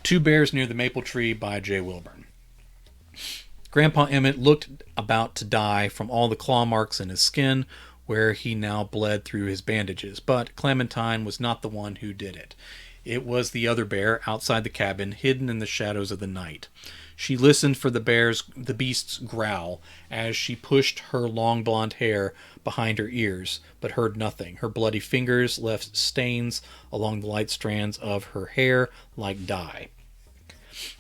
Two Bears Near the Maple Tree by Jay Wilburn. Grandpa Emmett looked about to die from all the claw marks in his skin, where he now bled through his bandages, but Clementine was not the one who did it. It was the other bear outside the cabin, hidden in the shadows of the night. She listened for the beast's growl as she pushed her long blonde hair behind her ears, but heard nothing. Her bloody fingers left stains along the light strands of her hair like dye.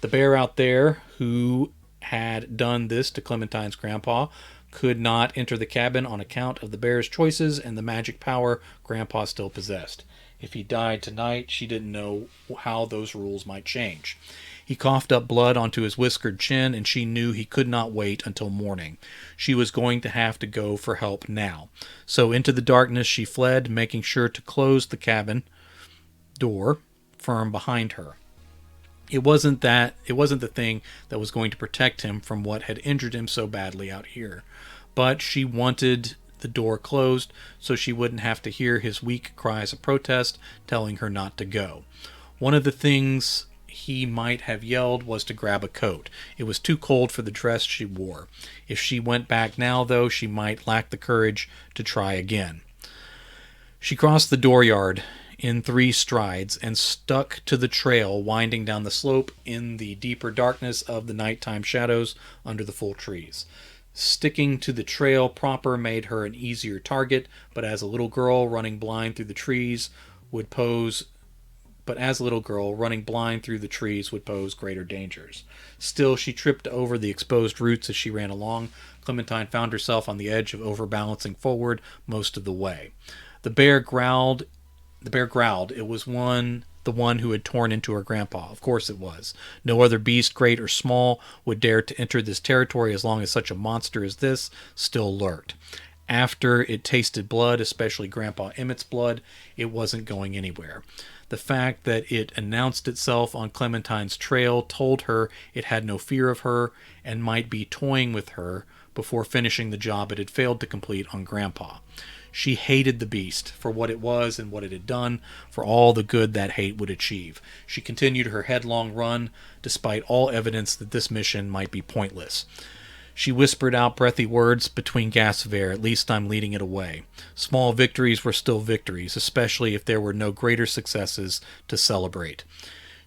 The bear out there who had done this to Clementine's grandpa could not enter the cabin on account of the bear's choices and the magic power Grandpa still possessed. If he died tonight, she didn't know how those rules might change. He coughed up blood onto his whiskered chin, and she knew he could not wait until morning. She was going to have to go for help now. So into the darkness she fled, making sure to close the cabin door firm behind her. It wasn't the thing that was going to protect him from what had injured him so badly out here. But she wanted the door closed so she wouldn't have to hear his weak cries of protest telling her not to go. One of the things he might have yelled was to grab a coat. It was too cold for the dress she wore. If she went back now, though, she might lack the courage to try again. She crossed the dooryard in 3 strides and stuck to the trail winding down the slope in the deeper darkness of the nighttime shadows under the full trees. Sticking to the trail proper made her an easier target, but as a little girl running blind through the trees would pose greater dangers. Still, she tripped over the exposed roots as she ran along. Clementine found herself on the edge of overbalancing forward most of the way. The bear growled. It was the one who had torn into her grandpa. Of course it was. No other beast, great or small, would dare to enter this territory as long as such a monster as this still lurked. After it tasted blood, especially Grandpa Emmett's blood, it wasn't going anywhere. The fact that it announced itself on Clementine's trail told her it had no fear of her and might be toying with her before finishing the job it had failed to complete on Grandpa. She hated the beast for what it was and what it had done, for all the good that hate would achieve. She continued her headlong run, despite all evidence that this mission might be pointless. She whispered out breathy words between gasps of air. At least I'm leading it away. Small victories were still victories, especially if there were no greater successes to celebrate.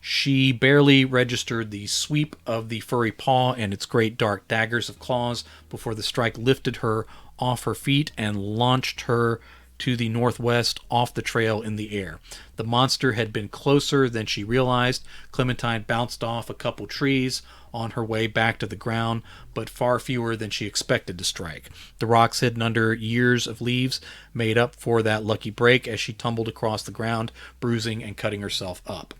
She barely registered the sweep of the furry paw and its great dark daggers of claws before the strike lifted her off her feet and launched her to the northwest off the trail in the air. The monster had been closer than she realized. Clementine bounced off a couple trees on her way back to the ground, but far fewer than she expected to strike. The rocks hidden under years of leaves made up for that lucky break as she tumbled across the ground, bruising and cutting herself up.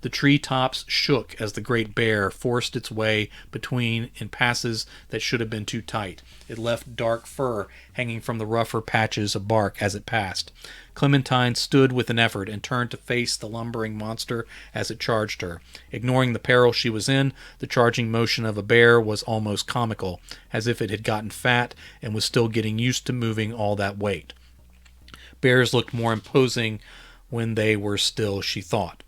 The tree tops shook as the great bear forced its way between in passes that should have been too tight. It left dark fur hanging from the rougher patches of bark as it passed. Clementine stood with an effort and turned to face the lumbering monster as it charged her. Ignoring the peril she was in, the charging motion of a bear was almost comical, as if it had gotten fat and was still getting used to moving all that weight. Bears looked more imposing when they were still, she thought.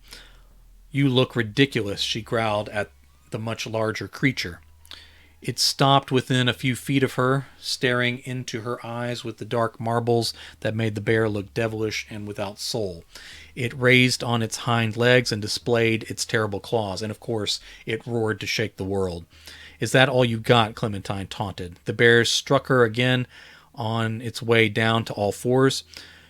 You look ridiculous, she growled at the much larger creature. It stopped within a few feet of her, staring into her eyes with the dark marbles that made the bear look devilish and without soul. It raised on its hind legs and displayed its terrible claws, and of course it roared to shake the world. Is that all you got? Clementine taunted. The bear struck her again on its way down to all fours.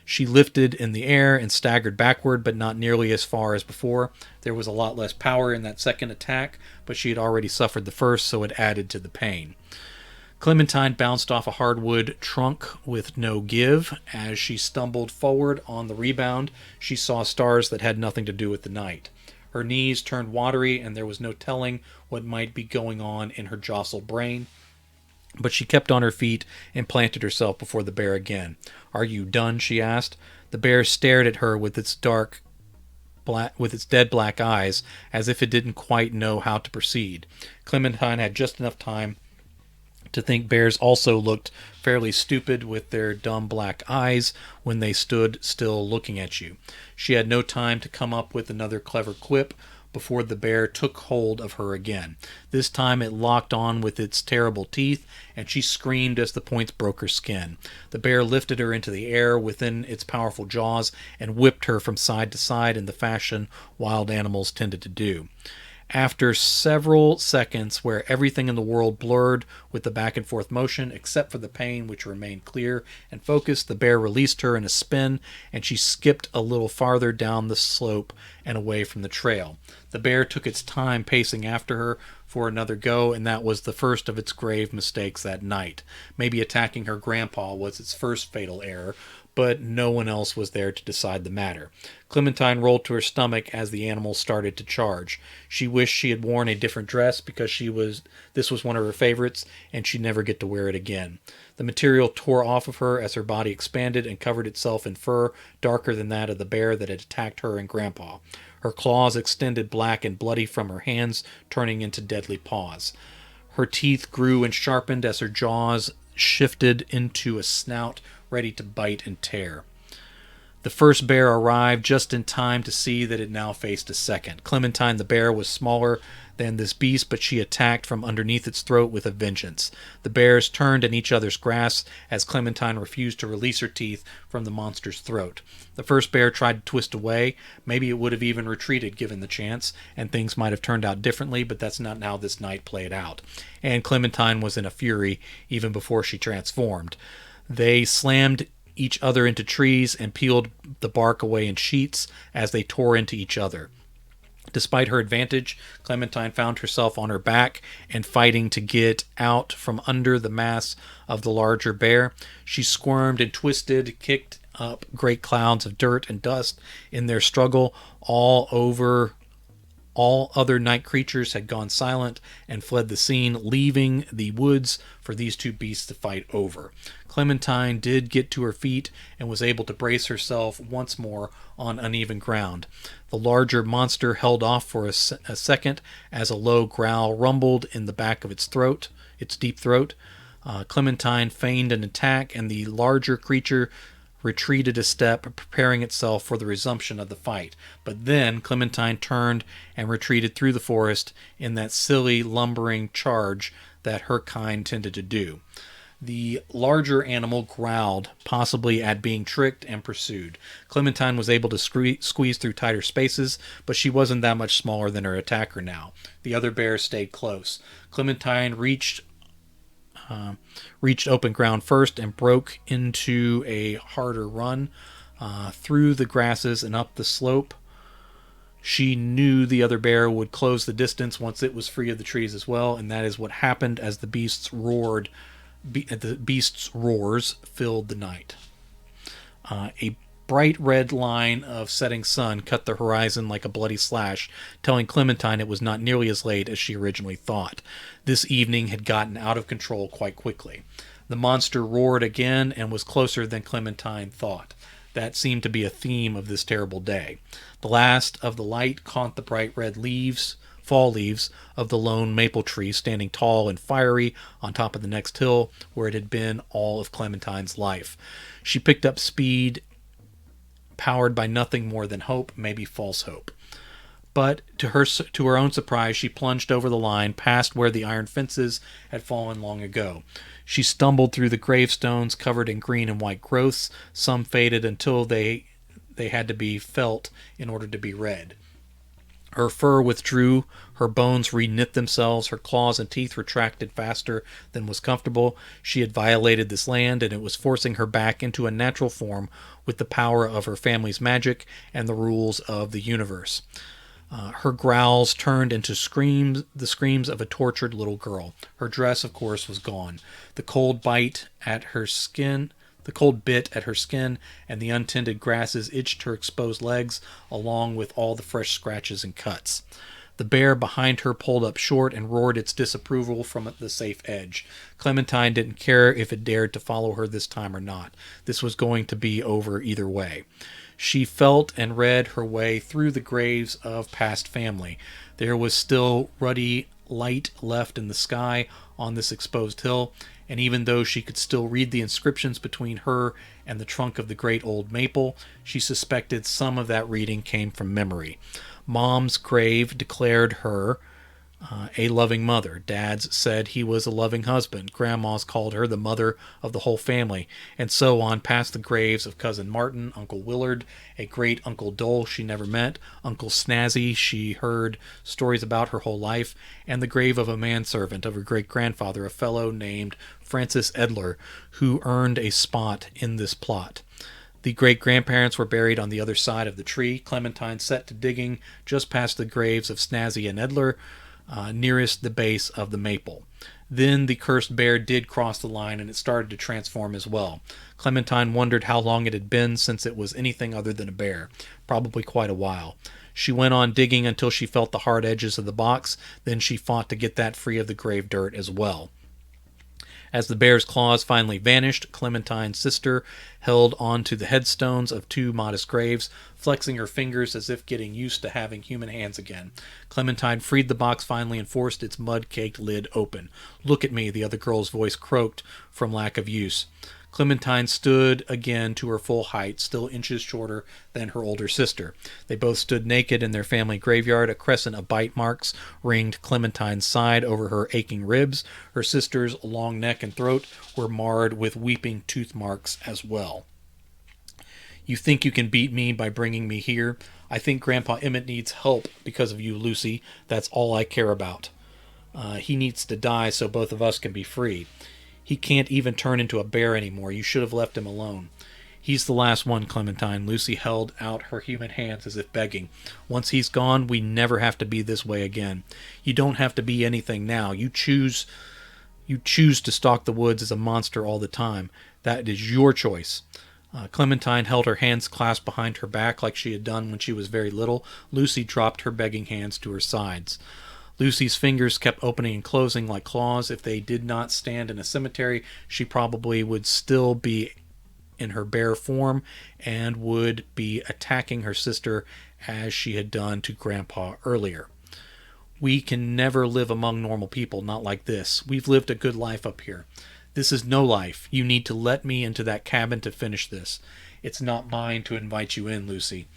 She lifted in the air and staggered backward, but not nearly as far as before. There was a lot less power in that second attack, but she had already suffered the first, so it added to the pain. Clementine bounced off a hardwood trunk with no give. As she stumbled forward on the rebound, she saw stars that had nothing to do with the night. Her knees turned watery, and there was no telling what might be going on in her jostled brain. But she kept on her feet and planted herself before the bear again. Are you done? She asked. The bear stared at her with its dead black eyes, as if it didn't quite know how to proceed. Clementine had just enough time to think bears also looked fairly stupid with their dumb black eyes when they stood still looking at you. She had no time to come up with another clever quip. before the bear took hold of her again. This time it locked on with its terrible teeth, and she screamed as the points broke her skin. The bear lifted her into the air within its powerful jaws and whipped her from side to side in the fashion wild animals tended to do. After several seconds where everything in the world blurred with the back and forth motion, except for the pain which remained clear and focused, the bear released her in a spin, and she skipped a little farther down the slope and away from the trail. The bear took its time pacing after her for another go, and that was the first of its grave mistakes that night. Maybe attacking her grandpa was its first fatal error, but no one else was there to decide the matter. Clementine rolled to her stomach as the animal started to charge. She wished she had worn a different dress because this was one of her favorites, and she'd never get to wear it again. The material tore off of her as her body expanded and covered itself in fur darker than that of the bear that had attacked her and Grandpa. Her claws extended black and bloody from her hands, turning into deadly paws. Her teeth grew and sharpened as her jaws shifted into a snout ready to bite and tear. The first bear arrived just in time to see that it now faced a second. Clementine the bear was smaller than this beast, but she attacked from underneath its throat with a vengeance. The bears turned in each other's grasp as Clementine refused to release her teeth from the monster's throat. The first bear tried to twist away. Maybe it would have even retreated given the chance, and things might have turned out differently, but that's not how this night played out. And Clementine was in a fury even before she transformed. They slammed each other into trees and peeled the bark away in sheets as they tore into each other. Despite her advantage, Clementine found herself on her back and fighting to get out from under the mass of the larger bear. She squirmed and twisted, kicked up great clouds of dirt and dust in their struggle. All other night creatures had gone silent and fled the scene, leaving the woods for these two beasts to fight over. Clementine did get to her feet and was able to brace herself once more on uneven ground. The larger monster held off for a second as a low growl rumbled in the back of its deep throat. Clementine feigned an attack, and the larger creature retreated a step, preparing itself for the resumption of the fight. But then Clementine turned and retreated through the forest in that silly, lumbering charge that her kind tended to do. The larger animal growled, possibly at being tricked, and pursued. Clementine was able to squeeze through tighter spaces, but she wasn't that much smaller than her attacker now. The other bear stayed close. Clementine reached open ground first and broke into a harder run through the grasses and up the slope. She knew the other bear would close the distance once it was free of the trees as well, and that is what happened as the beast's roars filled the night. A bright red line of setting sun cut the horizon like a bloody slash, telling Clementine it was not nearly as late as she originally thought. This evening had gotten out of control quite quickly. The monster roared again and was closer than Clementine thought. That seemed to be a theme of this terrible day. The last of the light caught the bright red fall leaves of the lone maple tree standing tall and fiery on top of the next hill where it had been all of Clementine's life. She picked up speed, powered by nothing more than hope, maybe false hope. But to her own surprise, she plunged over the line, past where the iron fences had fallen long ago. She stumbled through the gravestones covered in green and white growths. Some faded until they had to be felt in order to be read. Her fur withdrew, her bones reknit themselves, her claws and teeth retracted faster than was comfortable. She had violated this land, and it was forcing her back into a natural form with the power of her family's magic and the rules of the universe. Her growls turned into the screams of a tortured little girl. Her dress, of course, was gone. The cold bit at her skin, and the untended grasses itched her exposed legs, along with all the fresh scratches and cuts. The bear behind her pulled up short and roared its disapproval from the safe edge. Clementine didn't care if it dared to follow her this time or not. This was going to be over either way. She felt and read her way through the graves of past family. There was still ruddy light left in the sky on this exposed hill, and even though she could still read the inscriptions between her and the trunk of the great old maple, she suspected some of that reading came from memory. Mom's grave declared her a loving mother. Dad's said he was a loving husband. Grandma's called her the mother of the whole family, and so on past the graves of Cousin Martin, Uncle Willard, a great Uncle Dole she never met, Uncle Snazzy she heard stories about her whole life, and the grave of a manservant of her great-grandfather, a fellow named Francis Edler, who earned a spot in this plot. The great-grandparents were buried on the other side of the tree. Clementine set to digging just past the graves of Snazzy and Edler, nearest the base of the maple. Then the cursed bear did cross the line, and it started to transform as well. Clementine wondered how long it had been since it was anything other than a bear. Probably quite a while. She went on digging until she felt the hard edges of the box. Then she fought to get that free of the grave dirt as well. As the bear's claws finally vanished, Clementine's sister held on to the headstones of two modest graves, flexing her fingers as if getting used to having human hands again. Clementine freed the box finally and forced its mud-caked lid open. "Look at me," the other girl's voice croaked from lack of use. Clementine stood again to her full height, still inches shorter than her older sister. They both stood naked in their family graveyard. A crescent of bite marks ringed Clementine's side over her aching ribs. Her sister's long neck and throat were marred with weeping tooth marks as well. "You think you can beat me by bringing me here? I think Grandpa Emmett needs help because of you, Lucy. That's all I care about. He needs to die so both of us can be free. He can't even turn into a bear anymore. You should have left him alone." "He's the last one, Clementine." Lucy held out her human hands as if begging. "Once he's gone, we never have to be this way again. You don't have to be anything now. You choose to stalk the woods as a monster all the time. That is your choice." Clementine held her hands clasped behind her back like she had done when she was very little. Lucy dropped her begging hands to her sides. Lucy's fingers kept opening and closing like claws. If they did not stand in a cemetery, she probably would still be in her bare form and would be attacking her sister as she had done to Grandpa earlier. "We can never live among normal people, not like this. We've lived a good life up here. This is no life. You need to let me into that cabin to finish this. It's not mine to invite you in, Lucy.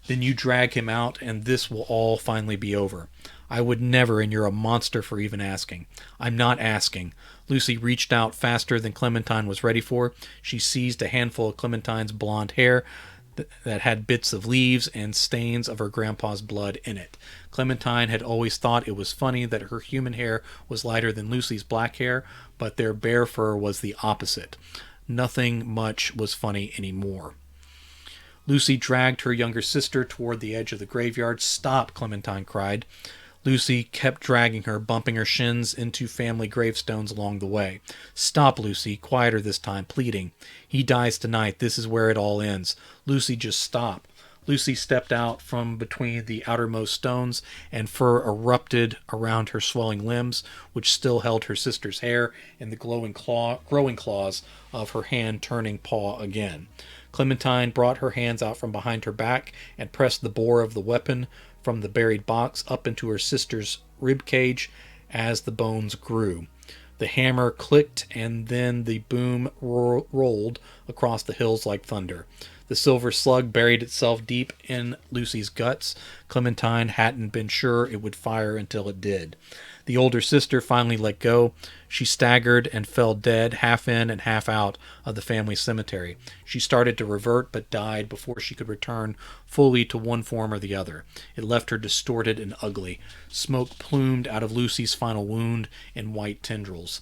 Then you drag him out, and this will all finally be over. I would never, and you're a monster for even asking." "I'm not asking." Lucy reached out faster than Clementine was ready for. She seized a handful of Clementine's blonde hair that had bits of leaves and stains of her grandpa's blood in it. Clementine had always thought it was funny that her human hair was lighter than Lucy's black hair, but their bear fur was the opposite. Nothing much was funny anymore. Lucy dragged her younger sister toward the edge of the graveyard. "Stop," Clementine cried. Lucy kept dragging her, bumping her shins into family gravestones along the way. "Stop, Lucy," quieter this time, pleading. "He dies tonight. This is where it all ends. Lucy, just stop." Lucy stepped out from between the outermost stones, and fur erupted around her swelling limbs, which still held her sister's hair in the growing claws of her hand-turning paw again. Clementine brought her hands out from behind her back and pressed the bore of the weapon from the buried box up into her sister's rib cage as the bones grew. The hammer clicked, and then the boom rolled across the hills like thunder. The silver slug buried itself deep in Lucy's guts. Clementine hadn't been sure it would fire until it did. The older sister finally let go. She staggered and fell dead, half in and half out of the family cemetery. She started to revert, but died before she could return fully to one form or the other. It left her distorted and ugly. Smoke plumed out of Lucy's final wound in white tendrils.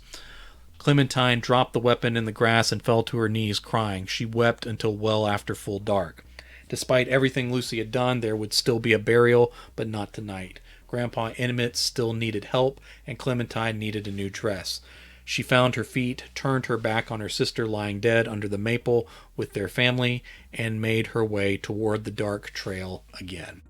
Clementine dropped the weapon in the grass and fell to her knees, crying. She wept until well after full dark. Despite everything Lucy had done, there would still be a burial, but not tonight. Grandpa Emmett still needed help, and Clementine needed a new dress. She found her feet, turned her back on her sister lying dead under the maple with their family, and made her way toward the dark trail again.